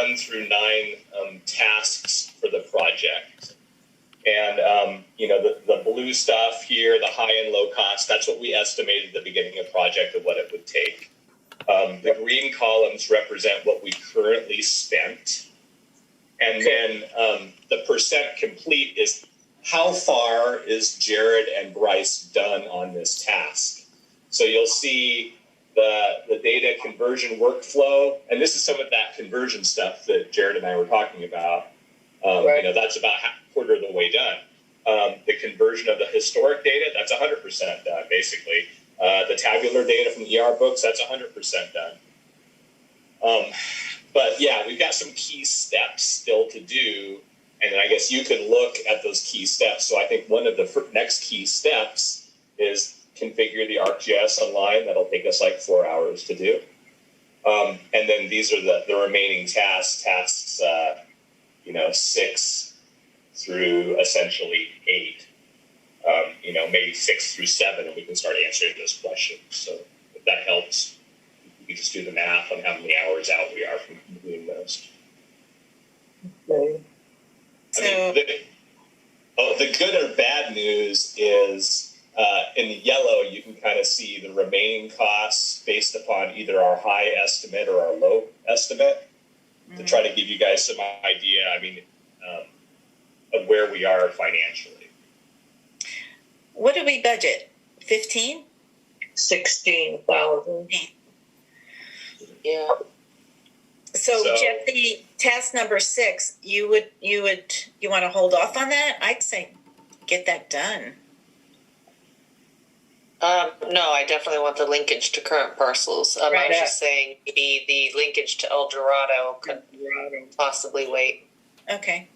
1 through 9 tasks for the project. And, the blue stuff here, the high and low cost, that's what we estimated at the beginning of the project of what it would take. The green columns represent what we currently spent. And then the percent complete is how far is Jared and Bryce done on this task. So you'll see the data conversion workflow, and this is some of that conversion stuff that Jared and I were talking about. Right. That's about quarter of the way done. The conversion of the historic data, that's 100% done, basically. The tabular data from the ER books, that's 100% done. But yeah, we've got some key steps still to do, and then I guess you can look at those key steps. So I think one of the next key steps is configure the ArcGIS online. That'll take us like 4 hours to do. And then these are the remaining tasks 6 through essentially 8. Maybe 6 through 7, and we can start answering those questions. So if that helps, we can just do the math on how many hours out we are from completing those. Okay. The good or bad news is in the yellow, you can kind of see the remaining costs based upon either our high estimate or our low estimate to try to give you guys some idea, of where we are financially. What do we budget? 15? 16,000. Yeah. So Jeff, the task number 6, you want to hold off on that? I'd say get that done. No, I definitely want the linkage to current parcels. I was just saying maybe the linkage to El Dorado could possibly wait. Okay.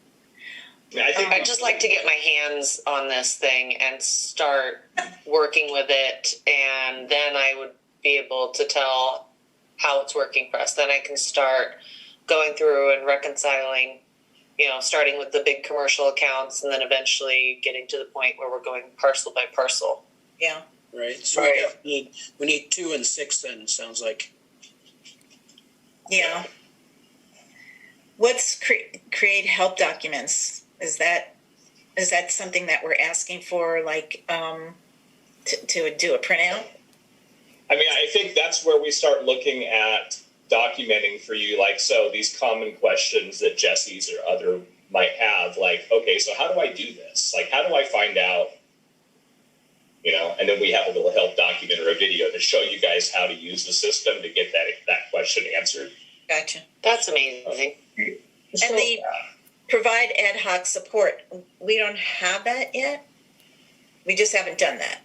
I'd just like to get my hands on this thing and start working with it, and then I would be able to tell how it's working for us. Then I can start going through and reconciling, starting with the big commercial accounts and then eventually getting to the point where we're going parcel by parcel. Yeah. Right. So we need 2 and 6 then, it sounds like. Yeah. What's create help documents? Is that something that we're asking for, like, to do a printout? I think that's where we start looking at documenting for you, like, so these common questions that Jesse's or other might have, like, okay, so how do I do this? Like, how do I find out, and then we have a little help document or a video to show you guys how to use the system to get that question answered. Gotcha. That's amazing. And the provide ad hoc support, we don't have that yet? We just haven't done that.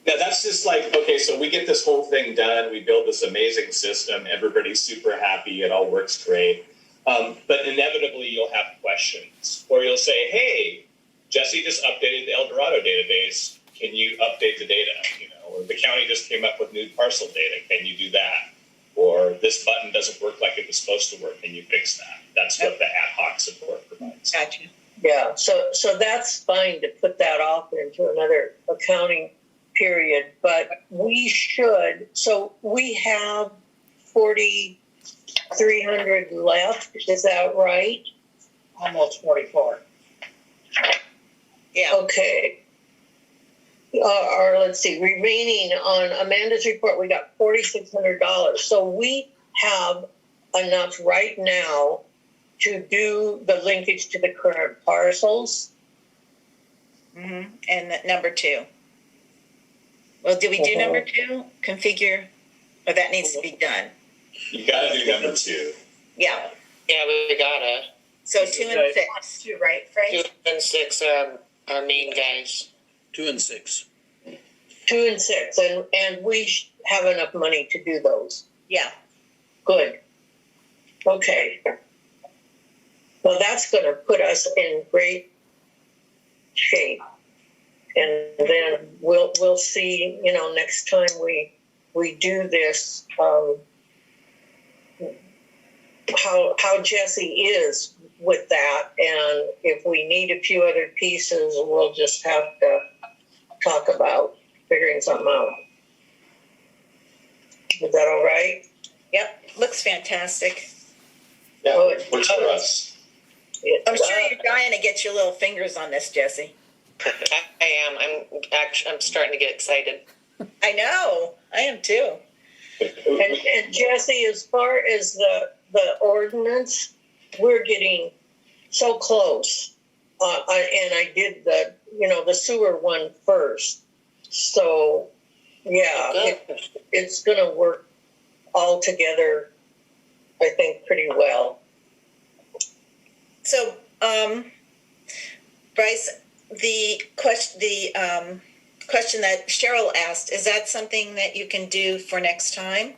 Now, that's just like, okay, so we get this whole thing done. We build this amazing system. Everybody's super happy. It all works great. But inevitably, you'll have questions. Or you'll say, hey, Jesse just updated the El Dorado database. Can you update the data? Or the county just came up with new parcel data. Can you do that? Or this button doesn't work like it was supposed to work. Can you fix that? That's what the ad hoc support provides. Gotcha. Yeah, so that's fine to put that off into another accounting period, but we should. So we have 4,300 left. Is that right? Almost 44. Yeah. Okay. Or let's see, remaining on Amanda's report, we got $4,600. So we have enough right now to do the linkage to the current parcels. Mm-hmm. And number 2. Well, did we do number 2? Configure, or that needs to be done? You got to do number 2. Yeah. Yeah, we gotta. So 2 and 6. 2, right, Frank? 2 and 6 are our main guys. 2 and 6. 2 and 6, and we have enough money to do those. Yeah. Good. Okay. Well, that's going to put us in great shape, and then we'll see. Next time we do this, how Jesse is with that, and if we need a few other pieces, we'll just have to talk about figuring something out. Is that all right? Yep. Looks fantastic. Yeah. Good. Works for us. I'm sure you're dying to get your little fingers on this, Jesse. I am. I'm starting to get excited. I know. I am too. And Jesse, as far as the ordinance, we're getting so close. And I did the sewer one first. So, yeah, it's going to work all together, I think, pretty well. So, Bryce, the question that Cheryl asked, is that something that you can do for next time?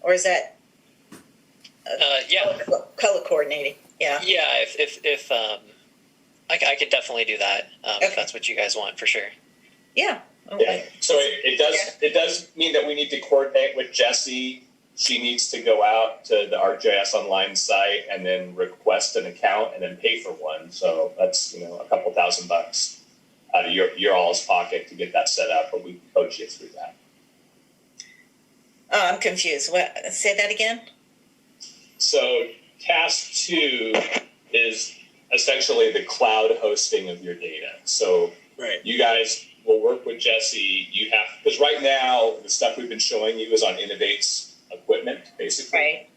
Or is that yeah, color coordinating? Yeah. yeah. If I could definitely do that Okay. if that's what you guys want, for sure. Yeah. Yeah. Okay. So it does mean that we need to coordinate with Jessie. She needs to go out to the ArcGIS Online site and then request an account and then pay for one. So that's a couple $1,000 out of your all's pocket to get that set up, but we can coach you through that. Oh, I'm confused. What? Say that again. So task 2 is essentially the cloud hosting of your data. So Right. you guys will work with Jessie. Because right now the stuff we've been showing you is on Innovate's equipment, basically. Right.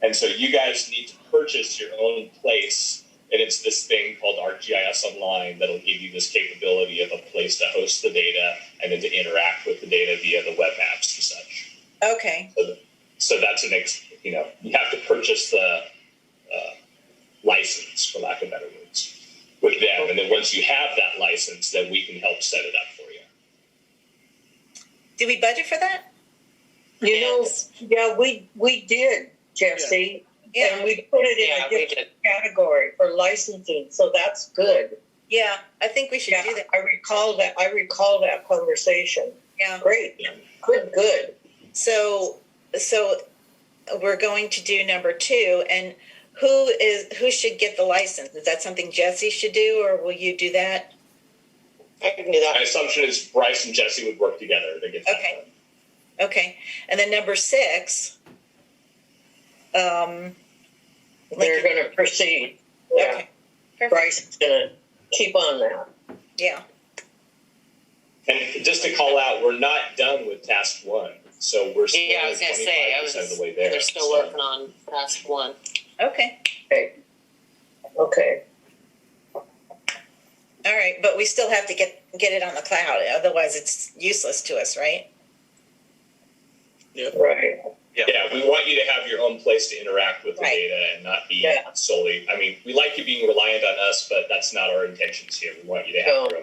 And so you guys need to purchase your own place, and it's this thing called ArcGIS Online that'll give you this capability of a place to host the data and then to interact with the data via the web apps and such. Okay. So that's you have to purchase the license, for lack of better words, with them. And then once you have that license, then we can help set it up for you. Did we budget for that? Yeah, we did, Jesse. Yeah. And we put it in Yeah, a we different category for licensing, so that's good. Yeah. I think we should Yeah, do that. I recall that conversation. Yeah. Great. Good. So we're going to do number 2, and who should get the license? Is that something Jesse should do, or will you do that? I can do My that. assumption is Bryce and Jessie would work together to get that Okay. done. Okay. And then number 6, They're Lincoln. going to proceed. Yeah, Okay. Perfect. Bryce is going to keep on that. Yeah. And just to call out, we're not done with task 1. So we're still Yeah, I was gonna say 25% of the way there. they're still So- working on task 1. Okay. Okay. All right. But we still have to get it on the cloud. Otherwise, it's useless to us, right? Right. Yeah, we want you to have your own place to interact with the Right. data and not be Yeah. solely. I mean, we like you being reliant on us, but that's not our intentions here. We want you to have No. your own